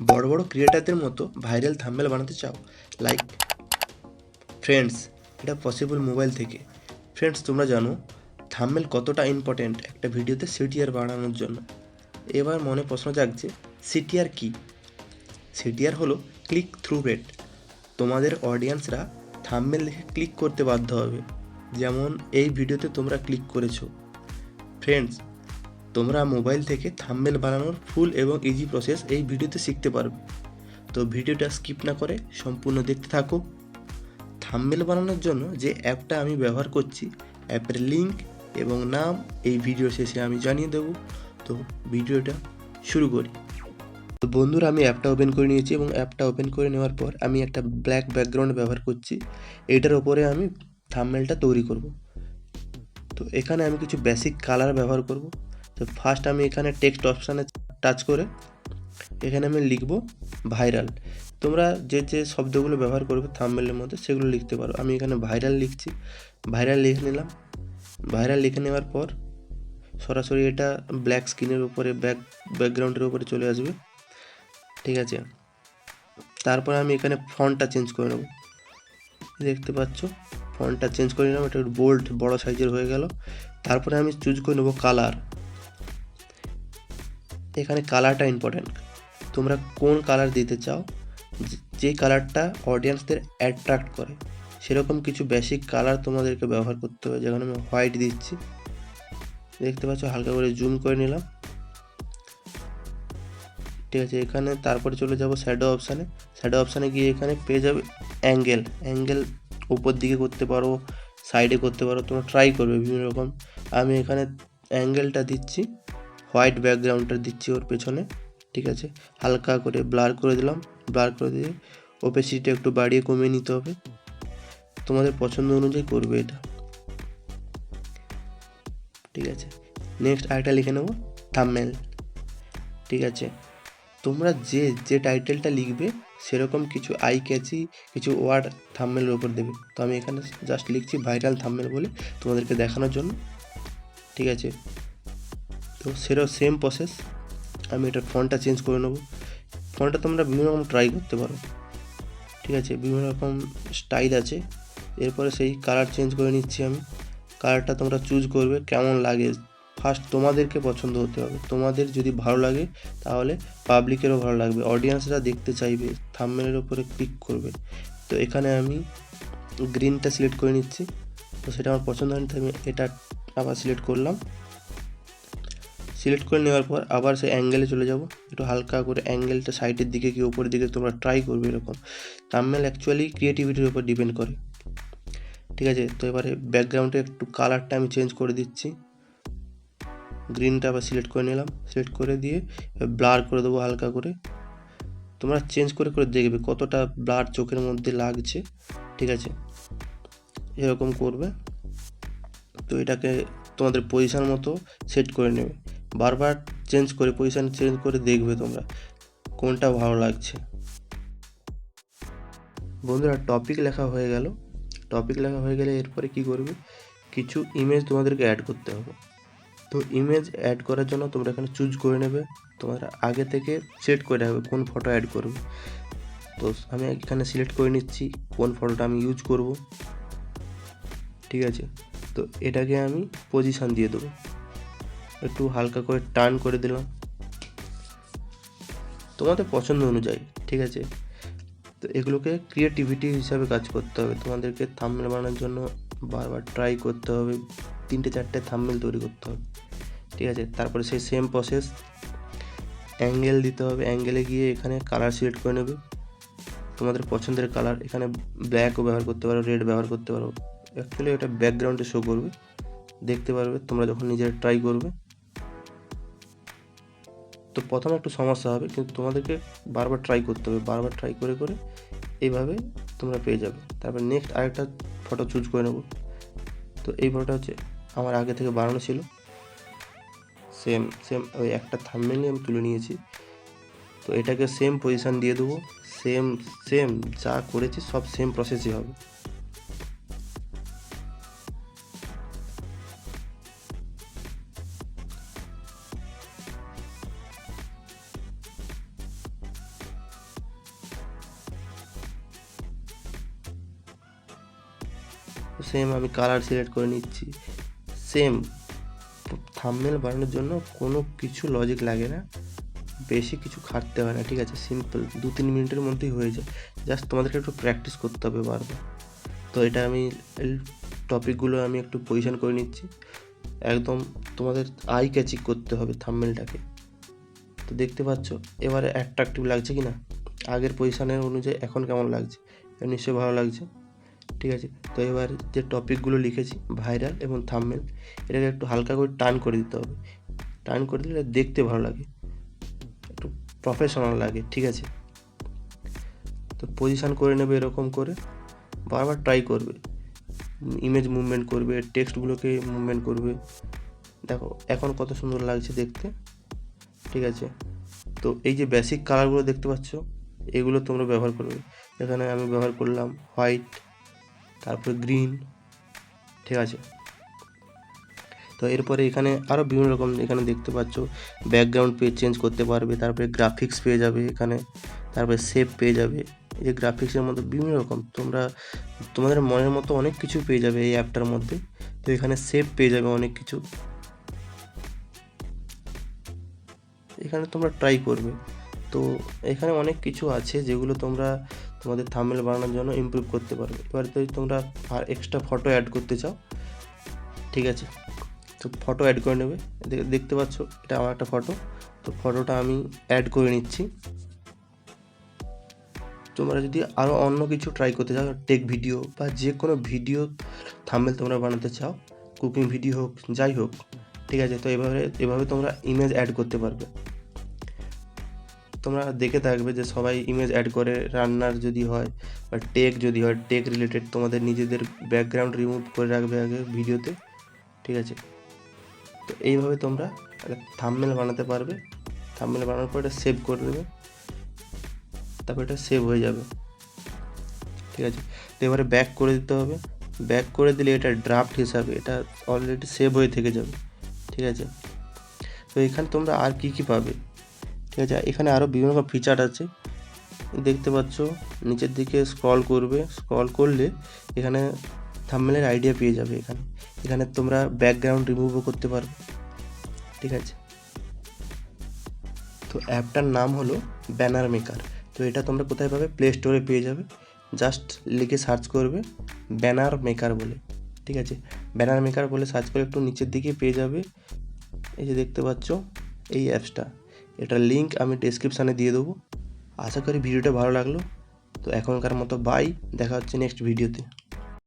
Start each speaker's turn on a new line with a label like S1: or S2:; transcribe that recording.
S1: বড় বড় ক্রিয়েটারদের মতো ভাইরাল থাম্বনেল বানাতে চাও? লাইক ফ্রেন্ডস, এটা পসিবল মোবাইল থেকে। ফ্রেন্ডস, তোমরা জানো থাম্বনেল কতটা ইম্পর্ট্যান্ট একটা ভিডিওতে সিটিআর বাড়ানোর জন্য। এবার মনে প্রশ্ন জাগছে, সিটিআর কি? সিটিআর হলো ক্লিক থ্রু রেট। তোমাদের অডিয়েন্সরা থাম্বনেল দেখে ক্লিক করতে বাধ্য হবে, যেমন এই ভিডিওতে তোমরা ক্লিক করেছো। ফ্রেন্ডস, তোমরা মোবাইল থেকে থাম্বনেল বানানোর ফুল এবং ইজি প্রসেস এই ভিডিওতে শিখতে পারবে। তো ভিডিওটা স্কিপ না করে সম্পূর্ণ দেখতে থাকো। থাম্বনেল বানানোর জন্য যে অ্যাপটা আমি ব্যবহার করছি, অ্যাপের লিঙ্ক এবং নাম এই ভিডিও শেষে আমি জানিয়ে দেবো। তো ভিডিওটা শুরু করি। তো বন্ধুরা, আমি অ্যাপটা ওপেন করে নিয়েছি এবং অ্যাপটা ওপেন করে নেওয়ার পর আমি একটা ব্ল্যাক ব্যাকগ্রাউন্ড ব্যবহার করছি। এইটার ওপরে আমি থাম্বনেলটা তৈরি করব। তো এখানে আমি কিছু বেসিক কালার ব্যবহার করব। তো ফার্স্ট আমি এখানে টেক্সট অপশানে টাচ করে এখানে আমি লিখব ভাইরাল। তোমরা যে যে শব্দগুলো ব্যবহার করবে থাম্বনেলের মধ্যে সেগুলো লিখতে পারো। আমি এখানে ভাইরাল লিখছি, ভাইরাল লিখে নিলাম। ভাইরাল লিখে নেওয়ার পর সরাসরি এটা ব্ল্যাক স্ক্রিনের উপরে ব্যাকগ্রাউন্ডের উপরে চলে আসবে, ঠিক আছে। তারপর আমি এখানে ফন্টটা চেঞ্জ করে নেব। দেখতে পাচ্ছ ফন্টটা চেঞ্জ করে নিলাম, এটা বোল্ড বড় সাইজের হয়ে গেল। তারপরে আমি চুজ করে নেব কালার। এখানে কালারটা ইম্পর্টেন্ট। তোমরা কোন কালার দিতে চাও, যে কালারটা অডিয়েন্সদের অ্যাট্রাক্ট করে সেরকম কিছু বেসিক কালার তোমাদেরকে ব্যবহার করতে হবে। যেখানে আমি হোয়াইট দিচ্ছি, দেখতে পাচ্ছ, হালকা করে জুম করে নিলাম, ঠিক আছে। এখানে তারপরে চলে যাব শ্যাডো অপশানে। শ্যাডো অপশানে গিয়ে এখানে পেয়ে যাবে অ্যাঙ্গেল উপর দিকে করতে পারো, সাইডে করতে পারো, তোমরা ট্রাই করবে বিভিন্ন রকম। আমি এখানে অ্যাঙ্গেলটা দিচ্ছি, হোয়াইট ব্যাকগ্রাউন্ডটা দিচ্ছি ওর পেছনে, ঠিক আছে। হালকা করে ব্লার করে দিলাম, ব্লার করে দিয়ে ওপেসিটিটা একটু বাড়িয়ে কমিয়ে নিতে হবে। তোমাদের পছন্দ অনুযায়ী করবে এটা, ঠিক আছে। নেক্সট আরেকটা লিখে নেব থাম্বনেল, ঠিক আছে। তোমরা যে টাইটেলটা লিখবে সেরকম কিছু আই ক্যাচি কিছু ওয়ার্ড থাম্বনেলের ওপর দেবে। তো আমি এখানে জাস্ট লিখছি ভাইরাল থাম্বনেল বলে তোমাদেরকে দেখানোর জন্য, ঠিক আছে। তো সেম প্রসেস, আমি এটার ফন্টটা চেঞ্জ করে নেব। ফন্টটা তোমরা বিভিন্ন রকম ট্রাই করতে পারো, ঠিক আছে, বিভিন্ন রকম স্টাইল আছে। এরপরে সেই কালার চেঞ্জ করে নিচ্ছি আমি। কালারটা তোমরা চুজ করবে কেমন লাগে। ফার্স্ট তোমাদেরকে পছন্দ হতে হবে, তোমাদের যদি ভালো লাগে তাহলে পাবলিকেরও ভালো লাগবে, অডিয়েন্সরা দেখতে চাইবে, থাম্বনেলের ওপরে ক্লিক করবে। তো এখানে আমি গ্রিনটা সিলেক্ট করে নিচ্ছি। তো সেটা আমার পছন্দ হয়নি, আমি এটা আবার সিলেক্ট করলাম। সিলেক্ট করে নেওয়ার পর আবার সেই অ্যাঙ্গেলে চলে যাব, একটু হালকা করে অ্যাঙ্গেলটা সাইডের দিকে কি উপরের দিকে তোমরা ট্রাই করবে এরকম। থাম্বনেল অ্যাকচুয়ালি ক্রিয়েটিভিটির উপর ডিপেন্ড করে, ঠিক আছে। তো এবারে ব্যাকগ্রাউন্ডে একটু কালারটা আমি চেঞ্জ করে দিচ্ছি, গ্রিনটা আবার সিলেক্ট করে নিলাম, সিলেক্ট করে দিয়ে ব্লার করে দেবো হালকা করে। তোমরা চেঞ্জ করে করে দেখবে কতটা ব্লার চোখের মধ্যে লাগছে, ঠিক আছে, এরকম করবে। তো এটাকে তোমাদের পজিশন মতো সেট করে নেবে, বারবার পজিশন চেঞ্জ করে দেখবে তোমরা কোনটা ভালো লাগছে। বন্ধুরা, টপিক লেখা হয়ে গেল। টপিক লেখা হয়ে গেলে এরপরে কি করবে, কিছু ইমেজ তোমাদেরকে অ্যাড করতে হবে। তো ইমেজ অ্যাড করার জন্য তোমরা এখানে চুজ করে নেবে, তোমরা আগে থেকে সিলেক্ট করে রাখবে কোন ফটো অ্যাড করবে। তো আমি এখানে সিলেক্ট করে নিচ্ছি কোন ফটোটা আমি ইউজ করব, ঠিক আছে। তো এটাকে আমি পজিশন দিয়ে দেবো, একটু হালকা করে টার্ন করে দিলাম তোমাদের পছন্দ অনুযায়ী, ঠিক আছে। তো এগুলোকে ক্রিয়েটিভিটি হিসাবে কাজ করতে হবে, তোমাদেরকে থাম্বনেল বানানোর জন্য বারবার ট্রাই করতে হবে, 3-4টে থাম্বনেল তৈরি করতে হবে, ঠিক আছে। তারপরে সেই সেম প্রসেস, অ্যাঙ্গেল দিতে হবে। অ্যাঙ্গেলে গিয়ে এখানে কালার সিলেক্ট করে নেবে তোমাদের পছন্দের কালার। এখানে ব্ল্যাকও ব্যবহার করতে পারো, রেড ব্যবহার করতে পারো। অ্যাকচুয়ালি এটা ব্যাকগ্রাউন্ডে শো করবে, দেখতে পারবে তোমরা যখন নিজেরা ট্রাই করবে। তো প্রথমে একটু সমস্যা হবে, কিন্তু তোমাদেরকে বারবার ট্রাই করতে হবে, বারবার ট্রাই করে করে এইভাবে তোমরা পেয়ে যাবে। তারপর নেক্সট আরেকটা ফটো চুজ করে নেব। তো এই ফটোটা হচ্ছে আমার আগে থেকে বানানো ছিল, সেম ওই একটা থাম্বনেলই আমি তুলে নিয়েছি। তো এটাকে সেম পজিশন দিয়ে দেবো, সেম যা করেছি সব সেম প্রসেসই হবে। সেম আমি কালার সিলেক্ট করে নিচ্ছি। সেম থাম্বনেল বানানোর জন্য কোনো কিছু লজিক লাগে না, বেশি কিছু খাটতে হয় না, ঠিক আছে? সিম্পল 2-3 মিনিটের মধ্যেই হয়ে যায়। জাস্ট তোমাদেরকে একটু প্র্যাকটিস করতে হবে বারবার। তো এটা আমি টপিকগুলো আমি একটু পজিশন করে নিচ্ছি, একদম তোমাদের আই ক্যাচিং করতে হবে থাম্বনেলটাকে। তো দেখতে পাচ্ছ এবারে অ্যাট্রাকটিভ লাগছে কি না, আগের পজিশনের অনুযায়ী এখন কেমন লাগছে? নিশ্চয়ই ভালো লাগছে, ঠিক আছে? তো এবার যে টপিকগুলো লিখেছি ভাইরাল এবং থাম্বনেল, এটাকে একটু হালকা করে টার্ন করে দিতে হবে। টার্ন করে দিলে দেখতে ভালো লাগে, একটু প্রফেশনাল লাগে, ঠিক আছে? তো পজিশন করে নেবে এরকম করে, বারবার ট্রাই করবে, ইমেজ মুভমেন্ট করবে, টেক্সটগুলোকে মুভমেন্ট করবে। দেখো এখন কত সুন্দর লাগছে দেখতে, ঠিক আছে? তো এই যে বেসিক কালারগুলো দেখতে পাচ্ছ, এগুলো তোমরা ব্যবহার করবে। এখানে আমি ব্যবহার করলাম হোয়াইট, তারপরে গ্রিন, ঠিক আছে? তো এরপরে এখানে আরও বিভিন্ন রকম এখানে দেখতে পাচ্ছ ব্যাকগ্রাউন্ড পেজ চেঞ্জ করতে পারবে, তারপরে গ্রাফিক্স পেয়ে যাবে এখানে, তারপরে শেপ পেয়ে যাবে। এই যে গ্রাফিক্সের মধ্যে বিভিন্ন রকম তোমরা তোমাদের মনের মতো অনেক কিছু পেয়ে যাবে এই অ্যাপটার মধ্যে। তো এখানে শেপ পেয়ে যাবে অনেক কিছু, এখানে তোমরা ট্রাই করবে। তো এখানে অনেক কিছু আছে যেগুলো তোমরা তোমাদের থাম্বনেল বানানোর জন্য ইমপ্রুভ করতে পারবে। এবার যদি তোমরা আর এক্সট্রা ফটো অ্যাড করতে চাও, ঠিক আছে, তো ফটো অ্যাড করে নেবে। দেখতে পাচ্ছ এটা আমার একটা ফটো, তো ফটোটা আমি অ্যাড করে নিচ্ছি। তোমরা যদি আরও অন্য কিছু ট্রাই করতে চাও, টেক ভিডিও বা যে কোনো ভিডিও থাম্বনেল তোমরা বানাতে চাও, কুকিং ভিডিও হোক যাই হোক, ঠিক আছে, তো এভাবে তোমরা ইমেজ অ্যাড করতে পারবে। তোমরা দেখে থাকবে যে সবাই ইমেজ অ্যাড করে, রান্নার যদি হয় বা টেক যদি হয়, টেক রিলেটেড তোমাদের নিজেদের ব্যাকগ্রাউন্ড রিমুভ করে রাখবে আগে ভিডিওতে, ঠিক আছে? তো এইভাবে তোমরা একটা থাম্বনেল বানাতে পারবে। থাম্বনেল বানানোর পর এটা সেভ করে দেবে, তারপর এটা সেভ হয়ে যাবে, ঠিক আছে? তো এবারে ব্যাক করে দিতে হবে। ব্যাক করে দিলে এটা ড্রাফট হিসাবে এটা অলরেডি সেভ হয়ে থেকে যাবে, ঠিক আছে? তো এখানে তোমরা আর কি পাবে, ঠিক আছে? এখানে আরও বিভিন্ন রকম ফিচার আছে দেখতে পাচ্ছ, নিচের দিকে স্ক্রল করবে, স্ক্রল করলে এখানে থাম্বনেলের আইডিয়া পেয়ে যাবে। এখানে তোমরা ব্যাকগ্রাউন্ড রিমুভও করতে পারবে, ঠিক আছে? তো অ্যাপটার নাম হলো ব্যানার মেকার। তো এটা তোমরা কোথায় পাবে? প্লে স্টোরে পেয়ে যাবে, জাস্ট লিখে সার্চ করবে ব্যানার মেকার বলে, ঠিক আছে? ব্যানার মেকার বলে সার্চ করে একটু নিচের দিকে পেয়ে যাবে, এই যে দেখতে পাচ্ছ এই অ্যাপসটা, এটার লিঙ্ক আমি ডেসক্রিপশানে দিয়ে দেবো। আশা করি ভিডিওটা ভালো লাগলো। তো এখনকার মতো বাই, দেখা হচ্ছে নেক্সট ভিডিওতে।